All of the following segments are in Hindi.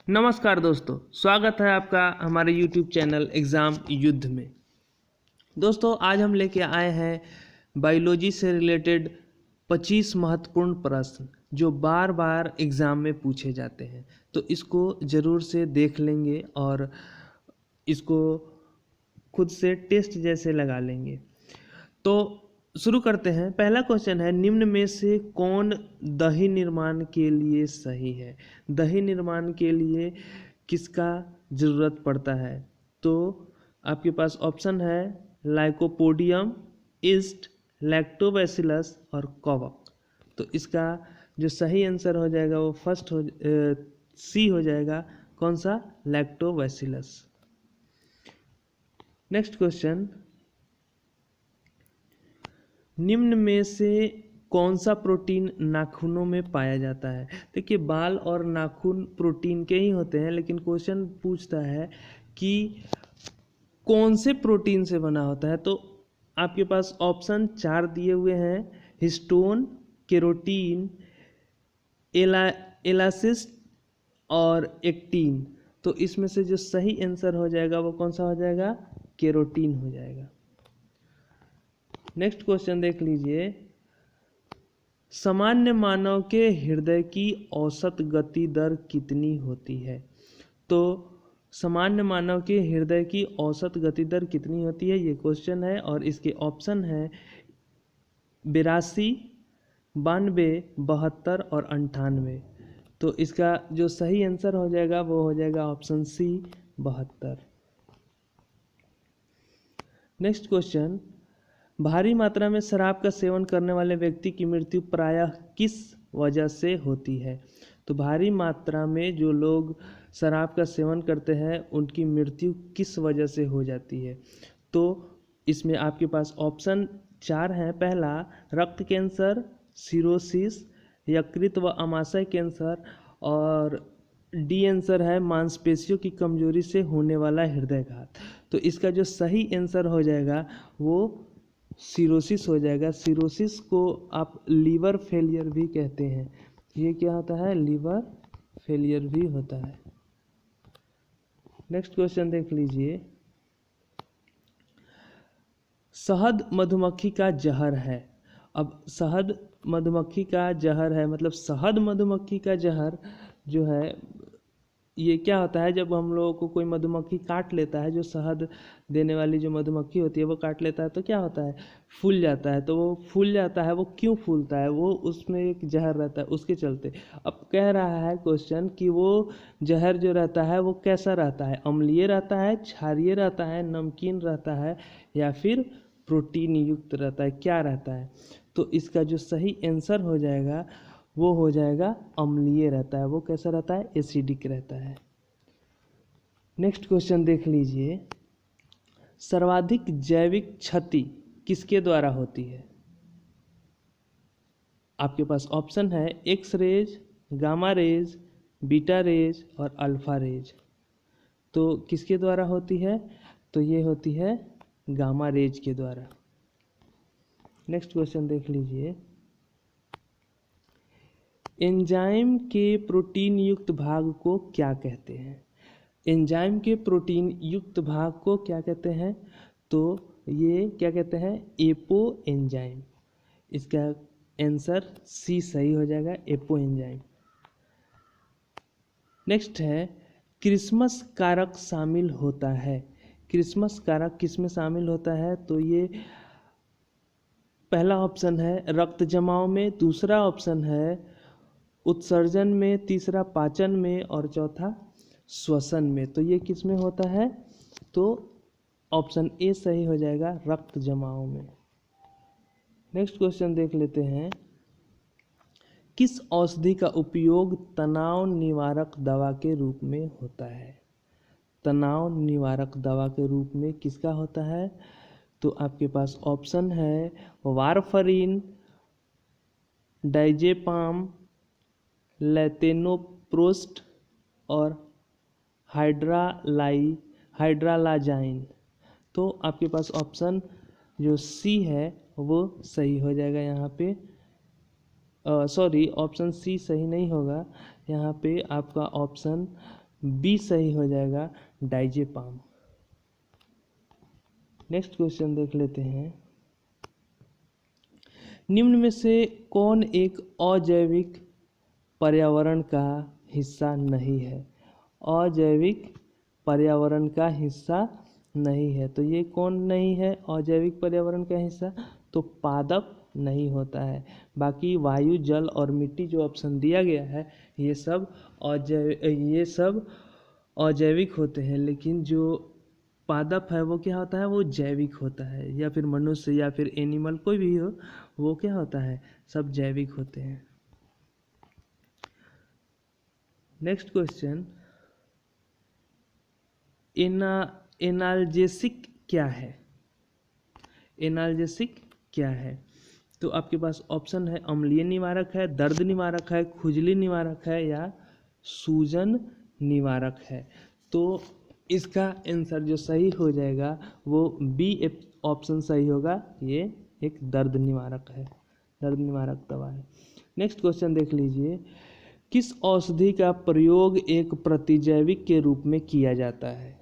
नमस्कार दोस्तों, स्वागत है आपका हमारे YouTube चैनल एग्ज़ाम युद्ध में। दोस्तों आज हम लेके आए हैं बायोलॉजी से रिलेटेड 25 महत्वपूर्ण प्रश्न जो बार बार एग्ज़ाम में पूछे जाते हैं। तो इसको ज़रूर से देख लेंगे और इसको खुद से टेस्ट जैसे लगा लेंगे। तो शुरू करते हैं। पहला क्वेश्चन है, निम्न में से कौन दही निर्माण के लिए सही है? दही निर्माण के लिए किसका ज़रूरत पड़ता है? तो आपके पास ऑप्शन है लाइकोपोडियम, ईस्ट, लैक्टोबैसिलस और कवक। तो इसका जो सही आंसर हो जाएगा वो फर्स्ट सी हो जाएगा। कौन सा? लैक्टोबैसिलस। नेक्स्ट क्वेश्चन, निम्न में से कौन सा प्रोटीन नाखूनों में पाया जाता है? देखिए बाल और नाखून प्रोटीन के ही होते हैं, लेकिन क्वेश्चन पूछता है कि कौन से प्रोटीन से बना होता है। तो आपके पास ऑप्शन 4 दिए हुए हैं, हिस्टोन, केरोटीन, एलासिस्ट और एक्टिन। तो इसमें से जो सही आंसर हो जाएगा वो कौन सा हो जाएगा? केरोटीन हो जाएगा। नेक्स्ट क्वेश्चन देख लीजिए, सामान्य मानव के हृदय की औसत गति दर कितनी होती है? तो सामान्य मानव के हृदय की औसत गति दर कितनी होती है, ये क्वेश्चन है और इसके ऑप्शन है 82, 92, 72 और 98। तो इसका जो सही आंसर हो जाएगा वो हो जाएगा ऑप्शन सी, 72। नेक्स्ट क्वेश्चन, भारी मात्रा में शराब का सेवन करने वाले व्यक्ति की मृत्यु प्रायः किस वजह से होती है? तो भारी मात्रा में जो लोग शराब का सेवन करते हैं उनकी मृत्यु किस वजह से हो जाती है? तो इसमें आपके पास ऑप्शन 4 हैं। पहला रक्त कैंसर, सिरोसिस, यकृत व आमाशय कैंसर और डी आंसर है मांसपेशियों की कमजोरी से होने वाला हृदयघात। तो इसका जो सही आंसर हो जाएगा वो सिरोसिस हो जाएगा। सिरोसिस को आप लीवर फेलियर भी कहते हैं। ये क्या होता है? लीवर फेलियर भी होता है। नेक्स्ट क्वेश्चन देख लीजिए, शहद मधुमक्खी का जहर है। अब शहद मधुमक्खी का जहर है मतलब शहद मधुमक्खी का जहर जो है ये क्या होता है, जब हम लोगों को कोई मधुमक्खी काट लेता है, जो शहद देने वाली जो मधुमक्खी होती है वो काट लेता है तो क्या होता है? फूल जाता है। तो वो फूल जाता है, वो क्यों फूलता है? वो उसमें एक जहर रहता है उसके चलते। अब कह रहा है क्वेश्चन कि वो जहर जो रहता है वो कैसा रहता है? अम्लीय रहता है, क्षारीय रहता है, नमकीन रहता है या फिर प्रोटीन युक्त रहता है? क्या रहता है? तो इसका जो सही आंसर हो जाएगा वो हो जाएगा अम्लीय रहता है। वो कैसा रहता है? एसिडिक रहता है। नेक्स्ट क्वेश्चन देख लीजिए, सर्वाधिक जैविक क्षति किसके द्वारा होती है? आपके पास ऑप्शन है X rays, gamma rays, beta rays और अल्फा रेज। तो किसके द्वारा होती है? तो ये होती है गामा रेज के द्वारा। नेक्स्ट क्वेश्चन देख लीजिए, एंजाइम के प्रोटीन युक्त भाग को क्या कहते हैं? एंजाइम के प्रोटीन युक्त भाग को क्या कहते हैं? तो ये क्या कहते हैं? Apo enzyme. इसका आंसर सी सही हो जाएगा, एपो एंजाइम। नेक्स्ट है, क्रिसमस कारक शामिल होता है। क्रिसमस कारक किस में शामिल होता है? तो ये पहला ऑप्शन है रक्त जमाव में, दूसरा ऑप्शन है उत्सर्जन में, तीसरा पाचन में और चौथा श्वसन में। तो ये किस में होता है? तो ऑप्शन ए सही हो जाएगा, रक्त जमाव में। नेक्स्ट क्वेश्चन देख लेते हैं, किस औषधि का उपयोग तनाव निवारक दवा के रूप में होता है? तनाव निवारक दवा के रूप में किसका होता है? तो आपके पास ऑप्शन है वारफरीन, डाइजेपाम, लेटेनोप्रोस्ट और हाइड्रालाजाइन। तो आपके पास ऑप्शन जो सी है वो सही हो जाएगा यहाँ पे। सॉरी, ऑप्शन सी सही नहीं होगा, यहाँ पे आपका ऑप्शन बी सही हो जाएगा, डाइजेपाम। नेक्स्ट क्वेश्चन देख लेते हैं। निम्न में से कौन एक अजैविक पर्यावरण का हिस्सा नहीं है? अजैविक पर्यावरण का हिस्सा नहीं है, तो ये कौन नहीं है अजैविक पर्यावरण का हिस्सा? तो पादप नहीं होता है। बाकी वायु, जल और मिट्टी जो ऑप्शन दिया गया है ये सब अजैविक होते हैं, लेकिन जो पादप है वो क्या होता है? वो जैविक होता है, या फिर मनुष्य या फिर एनिमल कोई भी हो, वो क्या होता है? सब जैविक होते हैं। नेक्स्ट क्वेश्चन, एनाल्जेसिक क्या है? एनाल्जेसिक क्या है? तो आपके पास ऑप्शन है, अम्लीय निवारक है, दर्द निवारक है, खुजली निवारक है, या सूजन निवारक है। तो इसका आंसर जो सही हो जाएगा वो बी ऑप्शन सही होगा, ये एक दर्द निवारक है, दर्द निवारक दवा है। नेक्स्ट क्वेश्चन देख लीजिए, किस औषधि का प्रयोग एक प्रतिजैविक के रूप में किया जाता है?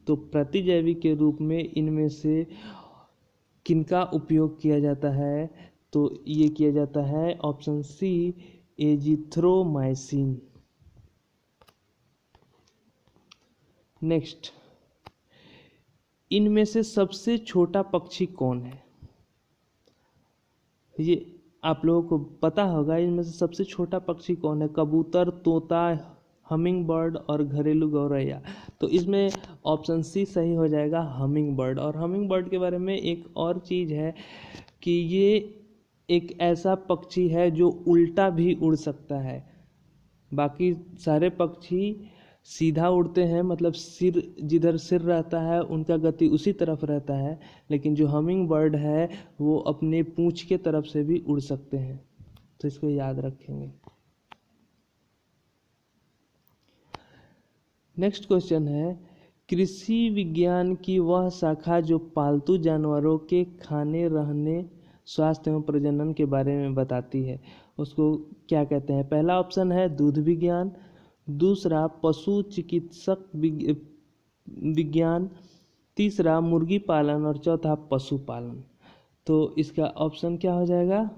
तो प्रतिजैविक के रूप में इनमें से किनका उपयोग किया जाता है? तो ये किया जाता है ऑप्शन सी, एजिथ्रोमाइसिन। नेक्स्ट, इनमें से सबसे छोटा पक्षी कौन है? ये आप लोगों को पता होगा, इनमें से सबसे छोटा पक्षी कौन है? कबूतर, तोता, हमिंग बर्ड और घरेलू गौरैया। तो इसमें ऑप्शन सी सही हो जाएगा, हमिंग बर्ड। और हमिंग बर्ड के बारे में एक और चीज़ है कि ये एक ऐसा पक्षी है जो उल्टा भी उड़ सकता है। बाकी सारे पक्षी सीधा उड़ते हैं, मतलब सिर जिधर सिर रहता है उनका गति उसी तरफ रहता है, लेकिन जो हमिंग बर्ड है वो अपने पूंछ के तरफ से भी उड़ सकते हैं, तो इसको याद रखेंगे। नेक्स्ट क्वेश्चन है, कृषि विज्ञान की वह शाखा जो पालतू जानवरों के खाने, रहने, स्वास्थ्य एवं प्रजनन के बारे में बताती है, उसको क्या कहते हैं? पहला ऑप्शन है दूध विज्ञान, दूसरा पशु चिकित्सक विज्ञान, तीसरा मुर्गी पालन और चौथा पशुपालन। तो इसका ऑप्शन क्या हो जाएगा?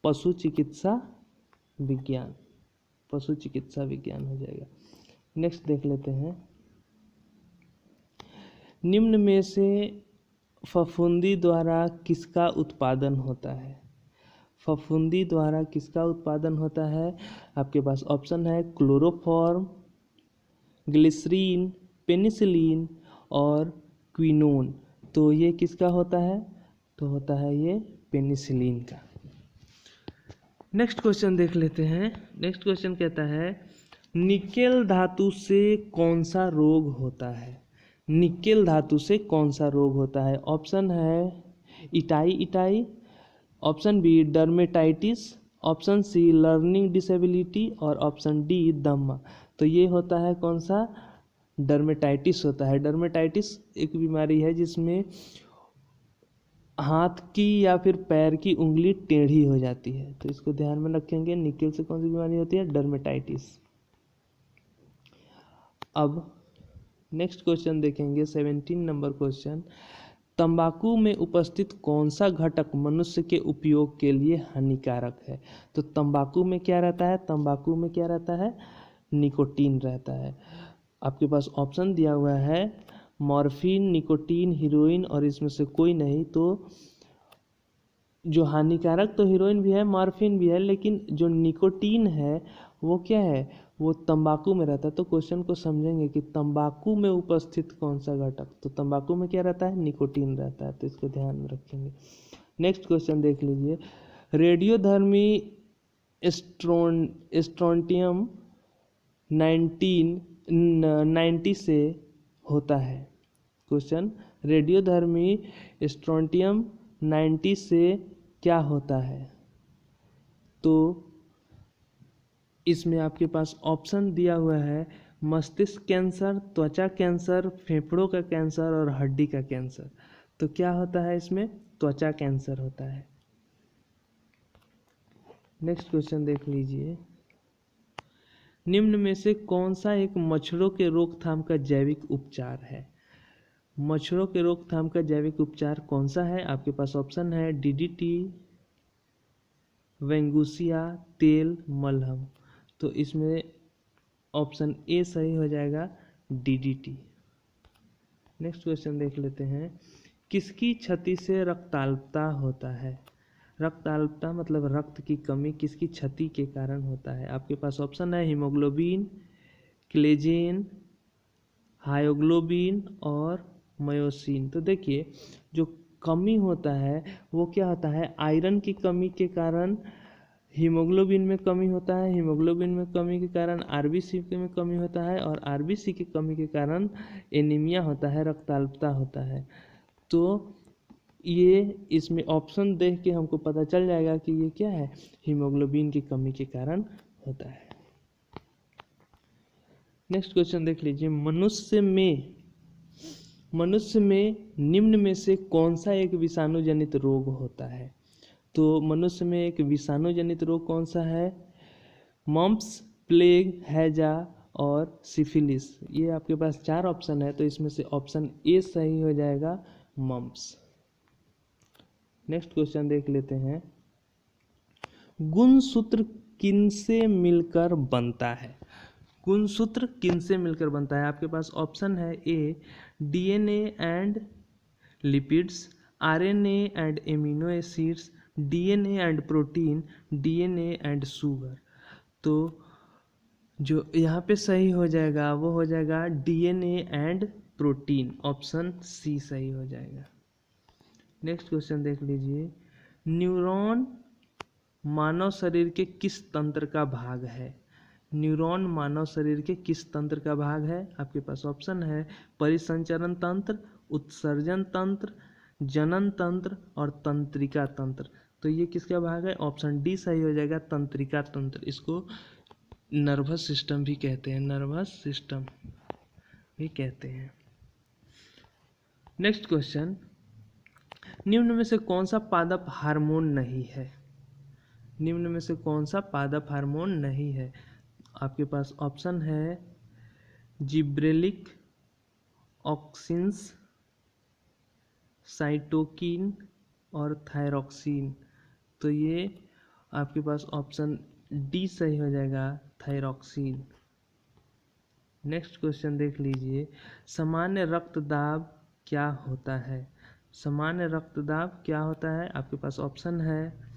पशु चिकित्सा विज्ञान, पशु चिकित्सा विज्ञान हो जाएगा। नेक्स्ट देख लेते हैं, निम्न में से फफूंदी द्वारा किसका उत्पादन होता है? फफूंदी द्वारा किसका उत्पादन होता है? आपके पास ऑप्शन है क्लोरोफॉर्म, ग्लिसरीन, पेनिसिलिन और क्विनोन। तो ये किसका होता है? तो होता है ये पेनिसिलिन का। नेक्स्ट क्वेश्चन देख लेते हैं। नेक्स्ट क्वेश्चन कहता है, निकेल धातु से कौन सा रोग होता है? निकेल धातु से कौन सा रोग होता है? ऑप्शन है itai itai, option B dermatitis, option C learning disability और ऑप्शन डी दमा। तो ये होता है कौन सा? डर्मेटाइटिस होता है। डर्मेटाइटिस एक बीमारी है जिसमें हाथ की या फिर पैर की उंगली टेढ़ी हो जाती है, तो इसको ध्यान में रखेंगे। निकेल से कौन सी बीमारी होती है? डर्मेटाइटिस। अब नेक्स्ट क्वेश्चन देखेंगे, 17 नंबर क्वेश्चन, तंबाकू में उपस्थित कौन सा घटक मनुष्य के उपयोग के लिए हानिकारक है? तो तंबाकू में क्या रहता है? तंबाकू में क्या रहता है? निकोटीन रहता है। आपके पास ऑप्शन दिया हुआ है मॉर्फिन, निकोटीन, हीरोइन और इसमें से कोई नहीं। तो जो हानिकारक तो हीरोइन भी है, मॉर्फिन भी है, लेकिन जो निकोटीन है वो क्या है? वो तंबाकू में रहता है। तो क्वेश्चन को समझेंगे कि तंबाकू में उपस्थित कौन सा घटक, तो तंबाकू में क्या रहता है? निकोटीन रहता है, तो इसको ध्यान में रखेंगे। नेक्स्ट क्वेश्चन देख लीजिए, रेडियोधर्मी स्ट्रोंटियम 1990 से होता है। क्वेश्चन, रेडियोधर्मी स्ट्रोंटियम 90 से क्या होता है? तो इसमें आपके पास ऑप्शन दिया हुआ है मस्तिष्क कैंसर, त्वचा कैंसर, फेफड़ों का कैंसर और हड्डी का कैंसर। तो क्या होता है इसमें? त्वचा कैंसर होता है। नेक्स्ट क्वेश्चन देख लीजिए, निम्न में से कौन सा एक मच्छरों के रोकथाम का जैविक उपचार है? मच्छरों के रोकथाम का जैविक उपचार कौन सा है? आपके पास ऑप्शन है डीडीटी, वेंगुसिया, तेल, मलहम। तो इसमें ऑप्शन ए सही हो जाएगा, डीडीटी। नेक्स्ट क्वेश्चन देख लेते हैं। किसकी क्षति से रक्ताल्पता होता है? रक्ताल्पता मतलब रक्त की कमी किसकी क्षति के कारण होता है? आपके पास ऑप्शन है हीमोग्लोबिन, क्लेजेन, हायोग्लोबिन और मायोसिन। तो देखिए, जो कमी होता है वो क्या होता है, आयरन की कमी के कारण हीमोग्लोबिन में कमी होता है, हीमोग्लोबिन में कमी के कारण आरबीसी में कमी होता है, और आरबीसी की कमी के कारण एनीमिया होता है, रक्ताल्पता होता है। तो ये इसमें ऑप्शन देख के हमको पता चल जाएगा कि ये क्या है, हीमोग्लोबिन की कमी के कारण होता है। नेक्स्ट क्वेश्चन देख लीजिए। मनुष्य में निम्न में से कौन सा एक विषाणु जनित रोग होता है? तो मनुष्य में एक विषाणु जनित रोग कौन सा है? मम्प्स, प्लेग, हैजा और सिफिलिस। ये आपके पास 4 ऑप्शन है, तो इसमें से ऑप्शन ए सही हो जाएगा, मम्प्स। नेक्स्ट क्वेश्चन देख लेते हैं। गुणसूत्र किनसे मिलकर बनता है? गुणसूत्र किनसे मिलकर बनता है? आपके पास ऑप्शन है A DNA and lipids, RNA and amino acids, DNA and protein, DNA and sugar. तो जो यहाँ पे सही हो जाएगा वो हो जाएगा DNA and protein, option C सही हो जाएगा। नेक्स्ट क्वेश्चन देख लीजिए। न्यूरॉन मानव शरीर के किस तंत्र का भाग है? न्यूरॉन मानव शरीर के किस तंत्र का भाग है? आपके पास ऑप्शन है परिसंचरण तंत्र, उत्सर्जन तंत्र, जनन तंत्र और तंत्रिका तंत्र। तो ये किसका भाग है? ऑप्शन डी सही हो जाएगा, तंत्रिका तंत्र। इसको नर्वस सिस्टम भी कहते हैं, नर्वस सिस्टम भी कहते हैं। Next question. निम्न में से कौन सा पादप हार्मोन नहीं है? निम्न में से कौन सा पादप हार्मोन नहीं है? आपके पास ऑप्शन है जिब्रेलिक, ऑक्सिन्स, साइटोकिन और थायरॉक्सिन। तो ये आपके पास ऑप्शन डी सही हो जाएगा, थायरॉक्सिन। नेक्स्ट क्वेश्चन देख लीजिए। सामान्य रक्तदाब क्या होता है? सामान्य रक्तदाब क्या होता है? आपके पास ऑप्शन है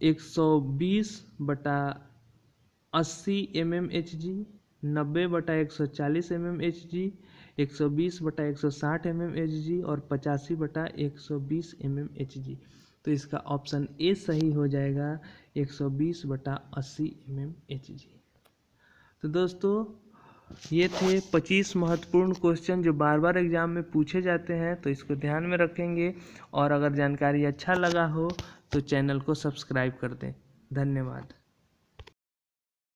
120/80 mmHg, 90/140 mmHg, 120/160 mmHg और 85/120 mmHg। तो इसका ऑप्शन ए सही हो जाएगा, 120/80 mmHg। तो दोस्तों, ये थे 25 महत्वपूर्ण क्वेश्चन जो बार बार एग्जाम में पूछे जाते हैं, तो इसको ध्यान में रखेंगे। और अगर जानकारी अच्छा लगा हो तो चैनल को सब्सक्राइब कर दें। धन्यवाद।